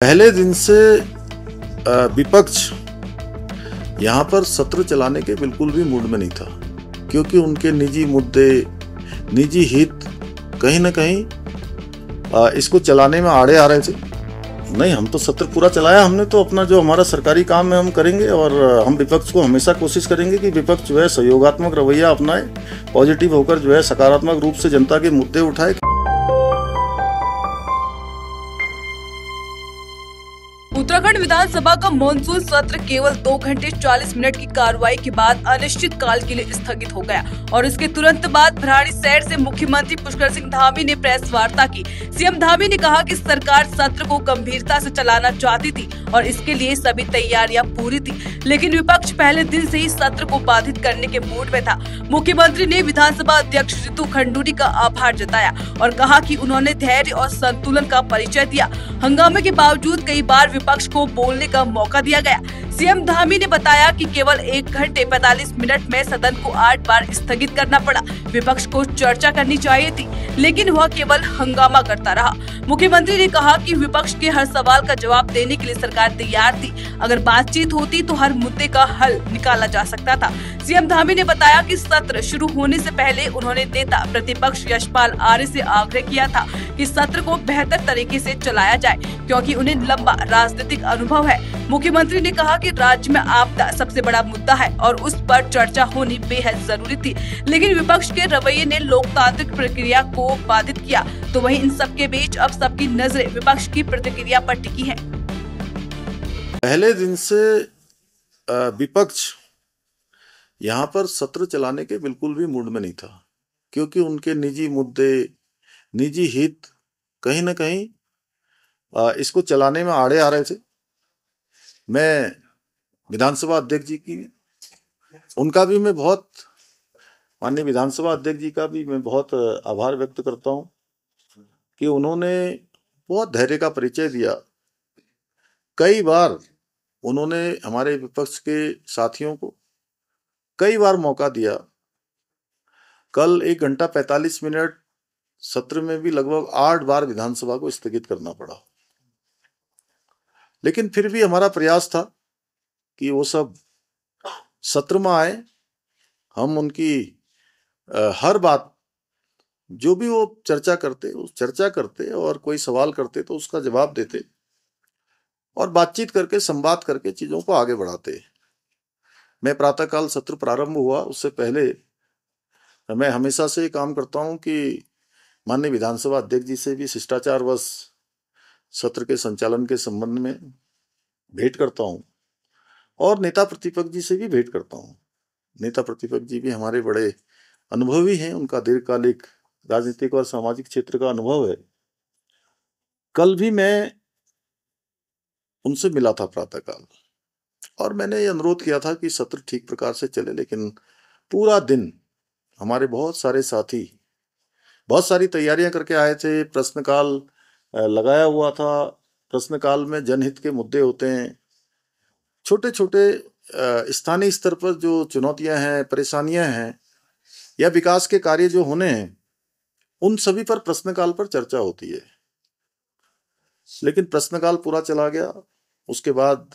पहले दिन से विपक्ष यहाँ पर सत्र चलाने के बिल्कुल भी मूड में नहीं था, क्योंकि उनके निजी मुद्दे, निजी हित कहीं ना कहीं इसको चलाने में आड़े आ रहे थे। नहीं, हम तो सत्र पूरा चलाया हमने, तो अपना जो हमारा सरकारी काम है हम करेंगे, और हम विपक्ष को हमेशा कोशिश करेंगे कि विपक्ष जो है सहयोगात्मक रवैया अपनाए, पॉजिटिव होकर जो है सकारात्मक रूप से जनता के मुद्दे उठाए। उत्तराखंड विधानसभा का मॉनसून सत्र केवल 2 घंटे 40 मिनट की कार्रवाई के बाद अनिश्चित काल के लिए स्थगित हो गया और इसके तुरंत बाद भराड़ीसैंण से मुख्यमंत्री पुष्कर सिंह धामी ने प्रेस वार्ता की। सीएम धामी ने कहा कि सरकार सत्र को गंभीरता से चलाना चाहती थी और इसके लिए सभी तैयारियां पूरी थी, लेकिन विपक्ष पहले दिन से ही सत्र को बाधित करने के मूड में था। मुख्यमंत्री ने विधानसभा अध्यक्ष रितु खंडूरी का आभार जताया और कहा कि उन्होंने धैर्य और संतुलन का परिचय दिया। हंगामे के बावजूद कई बार विपक्ष को बोलने का मौका दिया गया। सीएम धामी ने बताया कि केवल 1 घंटे 45 मिनट में सदन को 8 बार स्थगित करना पड़ा। विपक्ष को चर्चा करनी चाहिए थी, लेकिन वह केवल हंगामा करता रहा। मुख्यमंत्री ने कहा कि विपक्ष के हर सवाल का जवाब देने के लिए सरकार तैयार थी। अगर बातचीत होती तो हर मुद्दे का हल निकाला जा सकता था। सीएम धामी ने बताया कि सत्र शुरू होने से पहले उन्होंने नेता प्रतिपक्ष यशपाल आर्य से आग्रह किया था कि सत्र को बेहतर तरीके से चलाया जाए, क्योंकि उन्हें लंबा राजनीतिक अनुभव है। मुख्यमंत्री ने कहा कि राज्य में आपदा सबसे बड़ा मुद्दा है और उस पर चर्चा होनी बेहद जरूरी थी, लेकिन विपक्ष के रवैये ने लोकतांत्रिक प्रक्रिया को बाधित किया। तो वहीं इन सबके बीच अब सबकी नजरें विपक्ष की प्रतिक्रिया पर टिकी हैं। पहले दिन से विपक्ष यहाँ पर सत्र चलाने के बिल्कुल भी मूड में नहीं था, क्योंकि उनके निजी मुद्दे, निजी हित कहीं ना कहीं इसको चलाने में आड़े आ रहे थे। मैं विधानसभा अध्यक्ष जी की, उनका भी मैं बहुत, माननीय विधानसभा अध्यक्ष जी का भी मैं बहुत आभार व्यक्त करता हूं कि उन्होंने बहुत धैर्य का परिचय दिया। कई बार उन्होंने हमारे विपक्ष के साथियों को कई बार मौका दिया। कल 1 घंटा 45 मिनट सत्र में भी लगभग 8 बार विधानसभा को स्थगित करना पड़ा, लेकिन फिर भी हमारा प्रयास था कि वो सब सत्र में आए, हम उनकी हर बात जो भी वो चर्चा करते और कोई सवाल करते तो उसका जवाब देते और बातचीत करके, संवाद करके चीजों को आगे बढ़ाते। मैं प्रातःकाल सत्र प्रारंभ हुआ उससे पहले मैं हमेशा से ये काम करता हूं कि माननीय विधानसभा अध्यक्ष जी से भी शिष्टाचारवश सत्र के संचालन के संबंध में भेंट करता हूं और नेता प्रतिपक्ष जी से भी भेंट करता हूं। नेता प्रतिपक्ष जी भी हमारे बड़े अनुभवी हैं, उनका दीर्घकालिक राजनीतिक और सामाजिक क्षेत्र का अनुभव है। कल भी मैं उनसे मिला था प्रातःकाल और मैंने ये अनुरोध किया था कि सत्र ठीक प्रकार से चले, लेकिन पूरा दिन हमारे बहुत सारे साथी बहुत सारी तैयारियां करके आए थे। प्रश्नकाल लगाया हुआ था। प्रश्नकाल में जनहित के मुद्दे होते हैं, छोटे छोटे स्थानीय स्तर पर जो चुनौतियां हैं, परेशानियां हैं या विकास के कार्य जो होने हैं, उन सभी पर प्रश्नकाल पर चर्चा होती है। लेकिन प्रश्नकाल पूरा चला गया, उसके बाद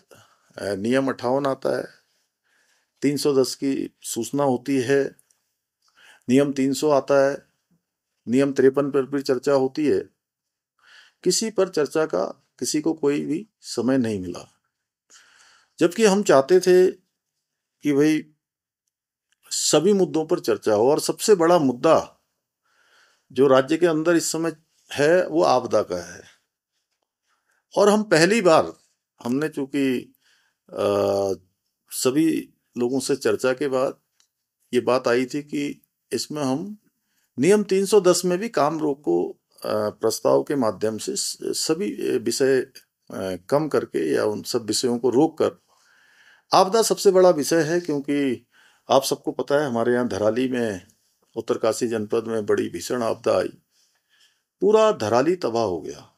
नियम 58 आता है, 310 की सूचना होती है, नियम 300 आता है, नियम 53 पर भी चर्चा होती है। किसी पर चर्चा का किसी को कोई भी समय नहीं मिला, जबकि हम चाहते थे कि भाई सभी मुद्दों पर चर्चा हो। और सबसे बड़ा मुद्दा जो राज्य के अंदर इस समय है वो आपदा का है, और हम पहली बार हमने चूंकि सभी लोगों से चर्चा के बाद ये बात आई थी कि इसमें हम नियम 310 में भी काम रोक को प्रस्ताव के माध्यम से सभी विषय कम करके या उन सब विषयों को रोक कर, आपदा सबसे बड़ा विषय है, क्योंकि आप सबको पता है हमारे यहाँ धराली में, उत्तरकाशी जनपद में बड़ी भीषण आपदा आई, पूरा धराली तबाह हो गया।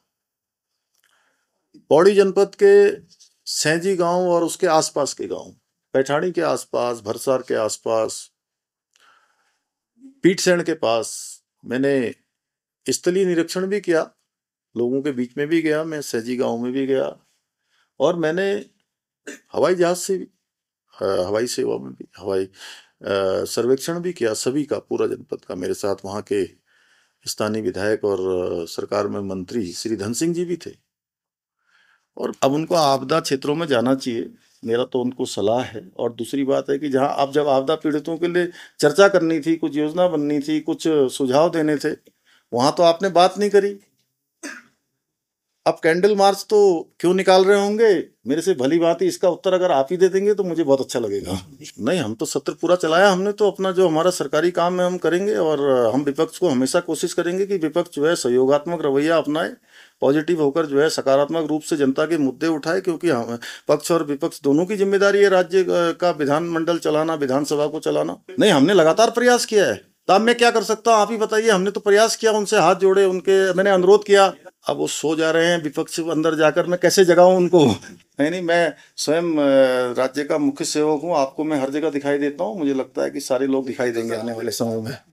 पौड़ी जनपद के सैंजी गांव और उसके आसपास के गांव, पैठाणी के आसपास, भरसार के आसपास, पीठसैण के पास मैंने स्थलीय निरीक्षण भी किया लोगों के बीच में भी गया, मैं सहजी गांव में भी गया, और मैंने हवाई जहाज से भी, हवाई सेवा में भी, हवाई सर्वेक्षण भी किया सभी का, पूरा जनपद का। मेरे साथ वहाँ के स्थानीय विधायक और सरकार में मंत्री श्री धन सिंह जी भी थे। और अब उनको आपदा क्षेत्रों में जाना चाहिए, मेरा तो उनको सलाह है। और दूसरी बात है कि जहाँ आप जब आपदा पीड़ितों के लिए चर्चा करनी थी, कुछ योजना बननी थी, कुछ सुझाव देने थे, वहाँ तो आपने बात नहीं करी। अब कैंडल मार्च तो क्यों निकाल रहे होंगे, मेरे से भली भांति इसका उत्तर अगर आप ही दे देंगे तो मुझे बहुत अच्छा लगेगा। नहीं, हम तो सत्र पूरा चलाया हमने, तो अपना जो हमारा सरकारी काम है हम करेंगे। और हम विपक्ष को हमेशा कोशिश करेंगे कि विपक्ष जो है सहयोगात्मक रवैया अपनाए, पॉजिटिव होकर जो है सकारात्मक रूप से जनता के मुद्दे उठाए, क्योंकि हम पक्ष और विपक्ष दोनों की जिम्मेदारी है राज्य का विधानमंडल चलाना, विधानसभा को चलाना। नहीं, हमने लगातार प्रयास किया है, तो अब मैं क्या कर सकता हूँ, आप ही बताइए। हमने तो प्रयास किया, उनसे हाथ जोड़े, उनके मैंने अनुरोध किया। अब वो सो जा रहे हैं विपक्ष अंदर जाकर, मैं कैसे जगाऊं उनको। नहीं, मैं स्वयं राज्य का मुख्य सेवक हूँ, आपको मैं हर जगह दिखाई देता हूँ, मुझे लगता है कि सारे लोग दिखाई देंगे आने वाले समय में।